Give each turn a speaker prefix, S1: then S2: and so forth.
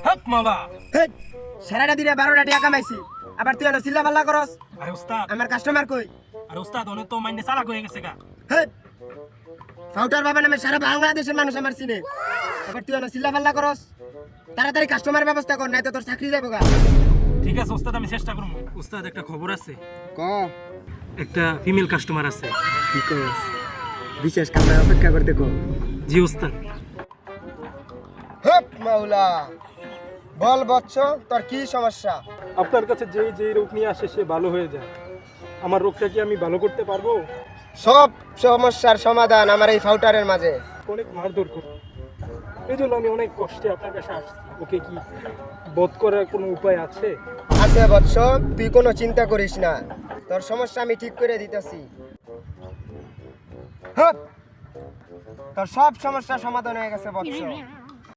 S1: হক মাওলা।
S2: হেই সারাটা দিনে 12টা টাকা কামাইছি, আবার তুই এনে চিল্লা পাল্লা করস।
S1: আরে উস্তাদ,
S2: আমার কাস্টমার কই?
S1: আরে উস্তাদ অনেক তো মাইনে চালাক হয়ে গেছে গা।
S2: হেই ফাউটার বাবা নামে সারা বাংলাদেশের মানুষ আমার চিনে, আবার তুই এনে চিল্লা পাল্লা করস। তাড়াতাড়ি কাস্টমার ব্যবস্থা কর, নাই তো তোর চাকরি যাবো গা।
S1: ঠিক আছে উস্তাদ, আমি চেষ্টা করব। উস্তাদ একটা খবর আছে,
S2: ক
S1: একটা ফিমেল কাস্টমার আছে।
S2: কি কস? বিশেষ কামে অপেক্ষা করতে কো।
S1: জি উস্তাদ।
S2: হক মাওলা, বল বৎস, তোর কি সমস্যা?
S1: আপনার কাছে যেই রোগ নিয়ে আসে সে ভালো হয়ে যায়। আমার রোগটা কি আমি ভালো করতে পারবো?
S2: সব সমস্যার সমাধান আমার এই ফাউটারের মাঝে।
S1: অনেক মারধর করে, এই জন্য আমি অনেক কষ্টে আপনার কাছে আসছি। ওকে কি বধ করার কোনো উপায় আছে?
S2: আছে বৎস, তুই কোনো চিন্তা করিস না, তোর সমস্যা আমি ঠিক করে দিতেছি। তোর সব সমস্যার সমাধান হয়ে গেছে বৎস।